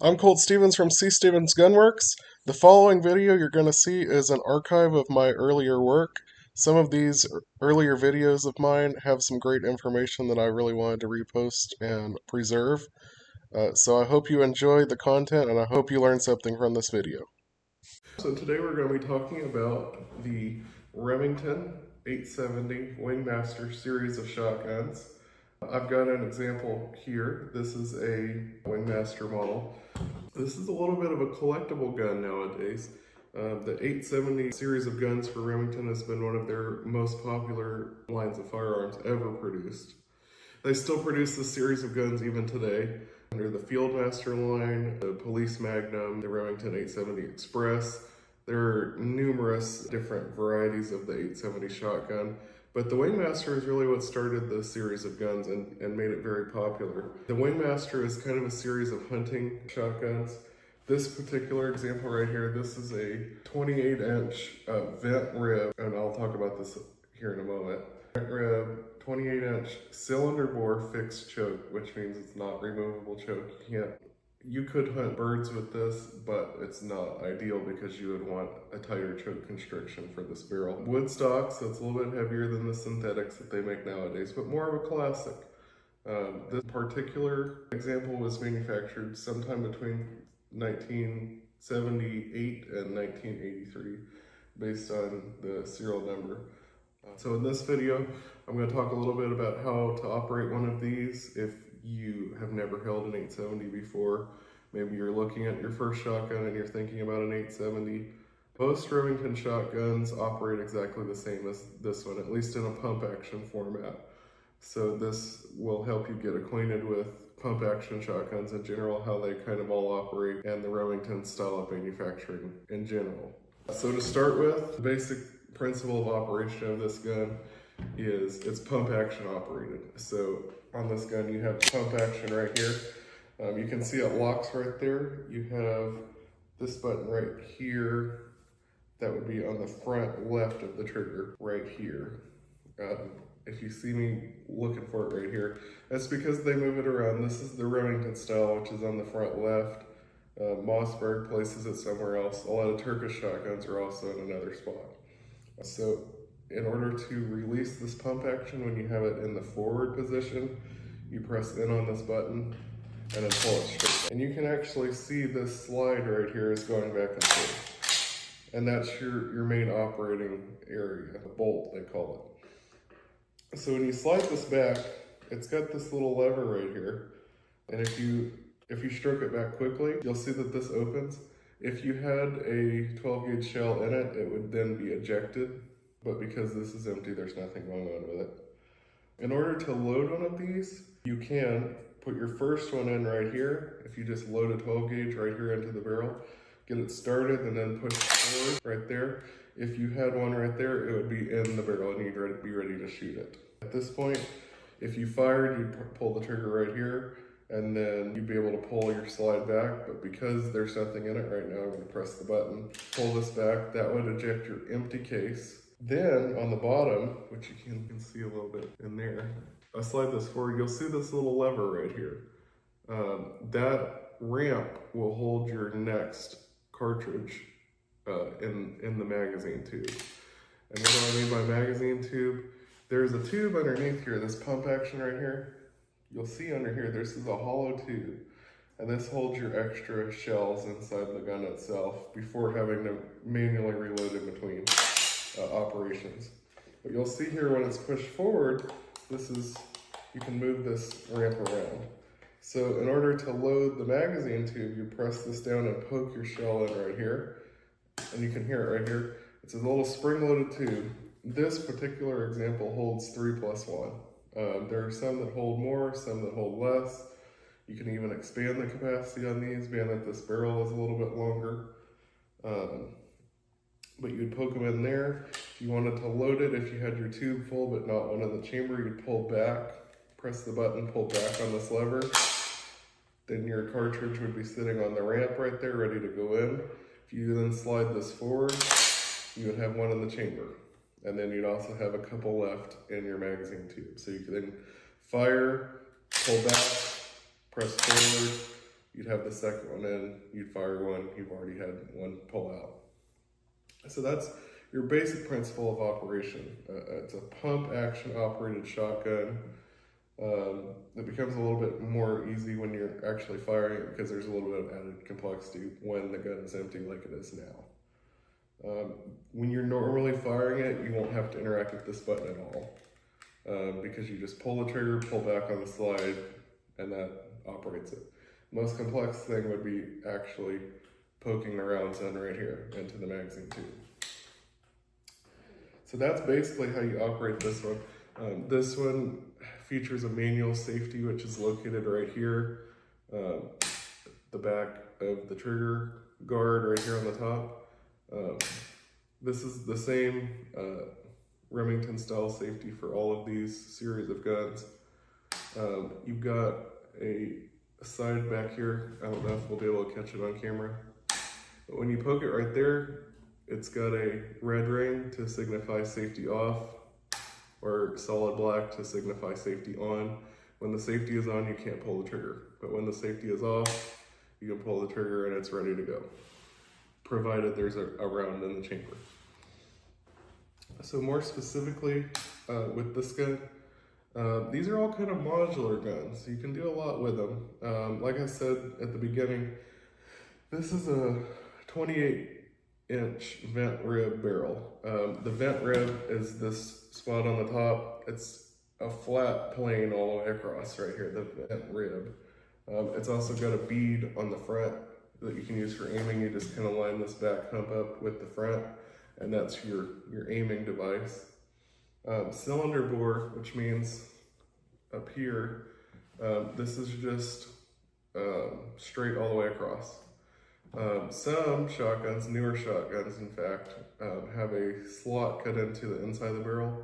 I'm Colt Stevens from C. Stevens Gunworks. The following video you're going to see is an archive of my earlier work. Some of these earlier videos of mine have some great information that I really wanted to repost and preserve. So I hope you enjoy the content and I hope you learn something from this video. So today we're going to be talking about the Remington 870 Wingmaster series of shotguns. I've got an example here. This is a Wingmaster model. This is a little bit of a collectible gun nowadays. The 870 series of guns for Remington has been one of their most popular lines of firearms ever produced. They still produce this series of guns even today under the Fieldmaster line, the Police Magnum, the Remington 870 Express. There are numerous different varieties of the 870 shotgun, but the Wingmaster is really what started this series of guns and made it very popular. The Wingmaster is kind of a series of hunting shotguns. This particular example right here, this is a 28-inch vent rib, and I'll talk about this here in a moment. Vent rib, 28-inch cylinder bore fixed choke, which means it's not removable choke. You could hunt birds with this, but it's not ideal because you would want a tighter choke constriction for this barrel. Wood stock, so it's a little bit heavier than the synthetics that they make nowadays, but more of a classic. This particular example was manufactured sometime between 1978 and 1983, based on the serial number. So in this video, I'm going to talk a little bit about how to operate one of these if you have never held an 870 before. Maybe you're looking at your first shotgun and you're thinking about an 870. Most Remington shotguns operate exactly the same as this one, at least in a pump action format. So this will help you get acquainted with pump action shotguns in general, how they kind of all operate, and the Remington style of manufacturing in general. So to start with, the basic principle of operation of this gun is it's pump action operated. So on this gun you have pump action right here. You can see it locks right there. You have this button right here that would be on the front left of the trigger right here. If you see me looking for it right here, that's because they move it around. This is the Remington style, which is on the front left. Mossberg places it somewhere else. A lot of Turkish shotguns are also in another spot. So in order to release this pump action, when you have it in the forward position, you press in on this button and then pull it straight. And you can actually see this slide right here is going back and forth. And that's your main operating area, the bolt they call it. So when you slide this back, it's got this little lever right here. And if you stroke it back quickly, you'll see that this opens. If you had a 12 gauge shell in it, it would then be ejected. But because this is empty, there's nothing going on with it. In order to load one of these, you can put your first one in right here. If you just load a 12 gauge right here into the barrel, get it started and then push forward right there. If you had one right there, it would be in the barrel and you'd be ready to shoot it. At this point, if you fired, you'd pull the trigger right here and then you'd be able to pull your slide back. But because there's nothing in it right now, I'm going to press the button, pull this back. That would eject your empty case. Then on the bottom, which you can see a little bit in there, I slide this forward, you'll see this little lever right here. That ramp will hold your next cartridge in the magazine tube. And what do I mean by magazine tube? There's a tube underneath here, this pump action right here. You'll see under here, this is a hollow tube. And this holds your extra shells inside the gun itself before having to manually reload in between operations. But you'll see here when it's pushed forward, you can move this ramp around. So in order to load the magazine tube, you press this down and poke your shell in right here. And you can hear it right here. It's a little spring-loaded tube. This particular example holds 3+1. There are some that hold more, some that hold less. You can even expand the capacity on these, being that this barrel is a little bit longer. But you'd poke them in there. If you wanted to load it, if you had your tube full but not one in the chamber, you'd pull back, press the button, pull back on this lever. Then your cartridge would be sitting on the ramp right there, ready to go in. If you then slide this forward, you would have one in the chamber. And then you'd also have a couple left in your magazine tube. So you could then fire, pull back, press forward, you'd have the second one in, you'd fire one, you've already had one pull out. So that's your basic principle of operation. It's a pump action operated shotgun. It becomes a little bit more easy when you're actually firing it because there's a little bit of added complexity when the gun is empty like it is now. When you're normally firing it, you won't have to interact with this button at all because you just pull the trigger, pull back on the slide, and that operates it. The most complex thing would be actually poking the rounds in right here into the magazine tube. So that's basically how you operate this one. This one features a manual safety, which is located right here, the back of the trigger guard right here on the top. This is the same Remington style safety for all of these series of guns. You've got a side back here. I don't know if we'll be able to catch it on camera, but when you poke it right there, it's got a red ring to signify safety off, or solid black to signify safety on. When the safety is on, you can't pull the trigger, but when the safety is off, you can pull the trigger and it's ready to go, provided there's a round in the chamber. So more specifically with this gun, these are all kind of modular guns. You can do a lot with them. Like I said at the beginning, this is a 28-inch vent rib barrel. The vent rib is this spot on the top. It's a flat plane all the way across right here, the vent rib. It's also got a bead on the front that you can use for aiming. You just kind of line this back hump up with the front, and that's your aiming device. Cylinder bore, which means up here, this is just straight all the way across. Some shotguns, newer shotguns in fact, have a slot cut into the inside of the barrel,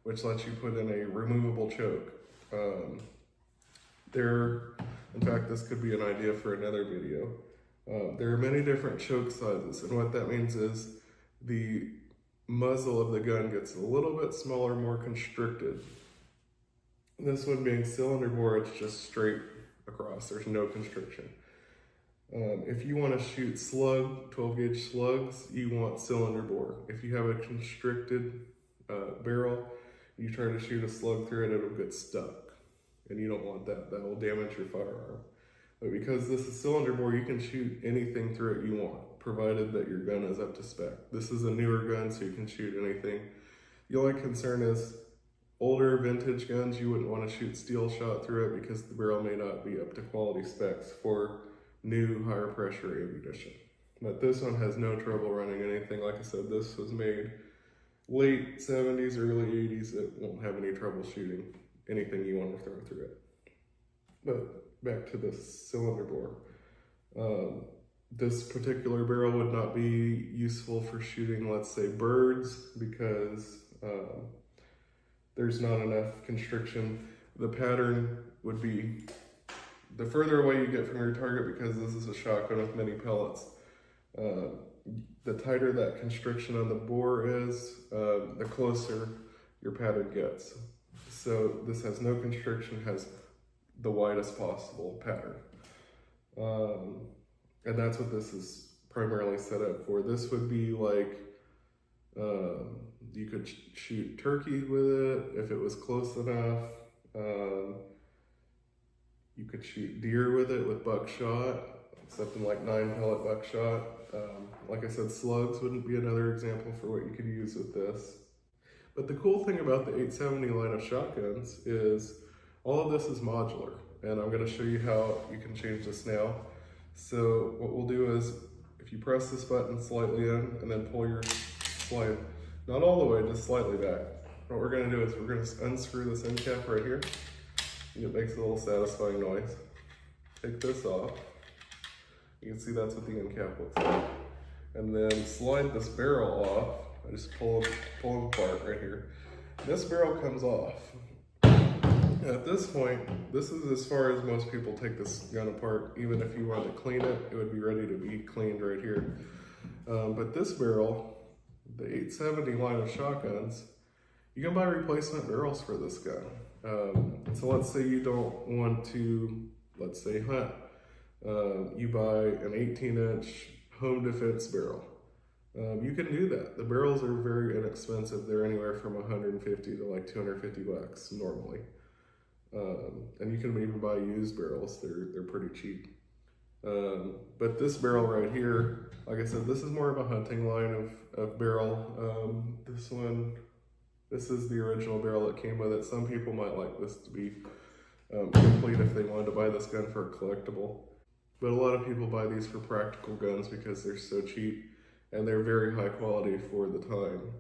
which lets you put in a removable choke. In fact, this could be an idea for another video. There are many different choke sizes, and what that means is the muzzle of the gun gets a little bit smaller, more constricted. This one being cylinder bore, it's just straight across, there's no constriction. If you want to shoot 12 gauge slugs, you want cylinder bore. If you have a constricted barrel, you try to shoot a slug through it, it'll get stuck. And you don't want that, that will damage your firearm. But because this is cylinder bore, you can shoot anything through it you want, provided that your gun is up to spec. This is a newer gun, so you can shoot anything. The only concern is older vintage guns, you wouldn't want to shoot steel shot through it because the barrel may not be up to quality specs for new higher pressure ammunition. But this one has no trouble running anything. Like I said, this was made late 70s, early 80s. It won't have any trouble shooting anything you want to throw through it. But back to the cylinder bore. This particular barrel would not be useful for shooting, let's say, birds, because there's not enough constriction. The pattern would be the further away you get from your target, because this is a shotgun with many pellets, the tighter that constriction on the bore is, the closer your pattern gets. So this has no constriction, has the widest possible pattern. And that's what this is primarily set up for. This would be like, you could shoot turkey with it if it was close enough. You could shoot deer with it with buckshot, something like 9 pellet buckshot. Like I said, slugs wouldn't be another example for what you could use with this. But the cool thing about the 870 line of shotguns is all of this is modular, and I'm going to show you how you can change this now. So what we'll do is, if you press this button slightly in and then pull your slide, not all the way, just slightly back. What we're going to do is we're going to unscrew this end cap right here. It makes a little satisfying noise. Take this off. You can see that's what the end cap looks like. And then slide this barrel off. I just pull them apart right here. This barrel comes off. At this point, this is as far as most people take this gun apart. Even if you wanted to clean it, it would be ready to be cleaned right here. But this barrel, the 870 line of shotguns, you can buy replacement barrels for this gun. So let's say you don't want to, let's say, hunt you buy an 18-inch home defense barrel. You can do that. The barrels are very inexpensive. They're anywhere from 150 to like 250 bucks normally. And you can even buy used barrels. They're pretty cheap. But this barrel right here, like I said, this is more of a hunting line of barrel. This is the original barrel that came with it. Some people might like this to be complete if they wanted to buy this gun for a collectible. But a lot of people buy these for practical guns because they're so cheap and they're very high quality for the time.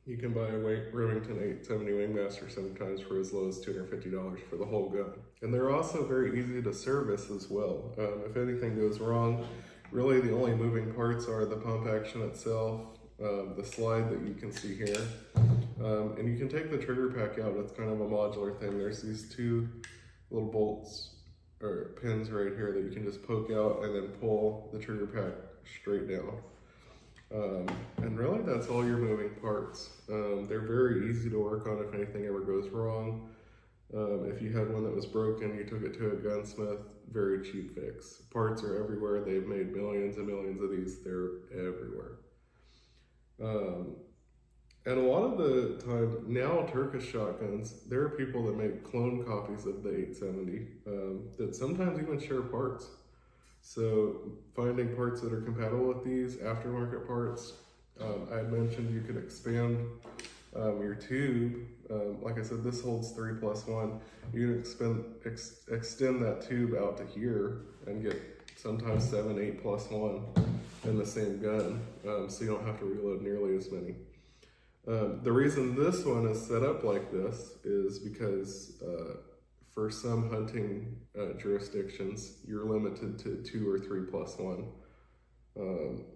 You can buy a Remington 870 Wingmaster sometimes for as low as $250 for the whole gun. And they're also very easy to service as well. If anything goes wrong, really the only moving parts are the pump action itself, the slide that you can see here, and you can take the trigger pack out. It's kind of a modular thing. There's these two little bolts or pins right here that you can just poke out and then pull the trigger pack straight down. And really that's all your moving parts. They're very easy to work on if anything ever goes wrong. If you had one that was broken, you took it to a gunsmith, very cheap fix. Parts are everywhere. They've made millions and millions of these. They're everywhere. And a lot of the time, now Turkish shotguns, there are people that make clone copies of the 870 that sometimes even share parts. So finding parts that are compatible with these, aftermarket parts, I had mentioned you could expand your tube. Like I said, this holds 3+1. You can extend that tube out to here and get sometimes 7, 8+1 in the same gun, so you don't have to reload nearly as many. The reason this one is set up like this is because for some hunting jurisdictions, you're limited to 2 or 3+1,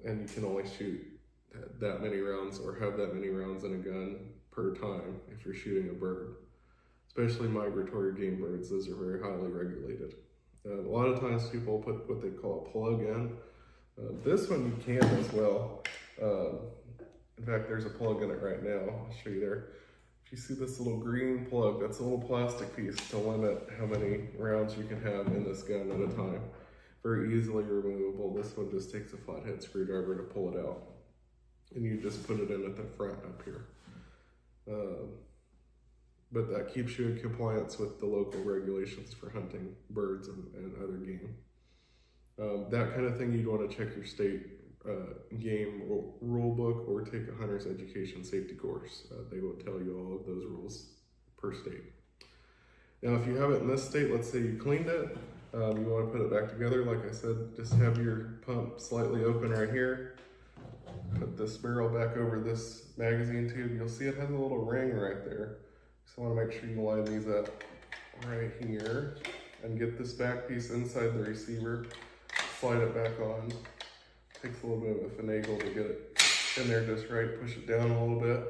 and you can only shoot that many rounds or have that many rounds in a gun per time if you're shooting a bird. Especially migratory game birds, those are very highly regulated. A lot of times people put what they call a plug in. This one you can as well. In fact, there's a plug in it right now. I'll show you there. If you see this little green plug, that's a little plastic piece to limit how many rounds you can have in this gun at a time. Very easily removable. This one just takes a flathead screwdriver to pull it out. And you just put it in at the front up here. But that keeps you in compliance with the local regulations for hunting birds and other game. That kind of thing, you'd want to check your state game rule book or take a hunter's education safety course. They will tell you all of those rules per state. Now, if you have it in this state, let's say you cleaned it, you want to put it back together. Like I said, just have your pump slightly open right here. Put this barrel back over this magazine tube. You'll see it has a little ring right there. So I want to make sure you line these up right here and get this back piece inside the receiver. Slide it back on. Takes a little bit of a finagle to get it in there just right. Push it down a little bit.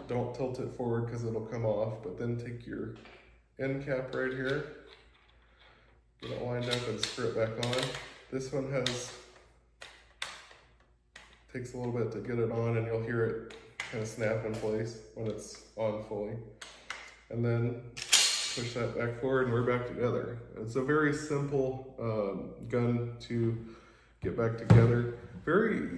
Don't tilt it forward because it'll come off, but then take your end cap right here, get it lined up and screw it back on. This one takes a little bit to get it on, and you'll hear it kind of snap in place when it's on fully. And then push that back forward and we're back together. It's a very simple gun to get back together. Very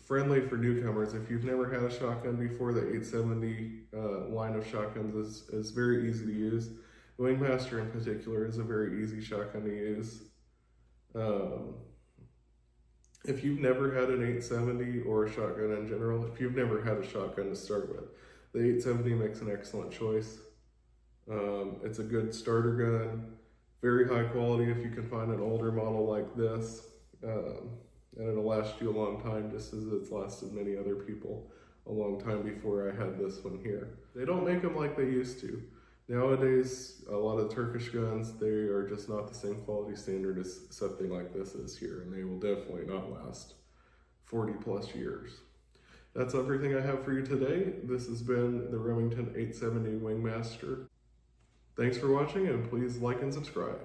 friendly for newcomers. If you've never had a shotgun before, the 870 line of shotguns is very easy to use. The Wingmaster in particular is a very easy shotgun to use. If you've never had an 870 or a shotgun in general, if you've never had a shotgun to start with, the 870 makes an excellent choice. It's a good starter gun, very high quality if you can find an older model like this, and it'll last you a long time, just as it's lasted many other people a long time before I had this one here. They don't make them like they used to. Nowadays, a lot of Turkish guns, they are just not the same quality standard as something like this is here, and they will definitely not last 40 plus years. That's everything I have for you today. This has been the Remington 870 Wingmaster. Thanks for watching, and please like and subscribe.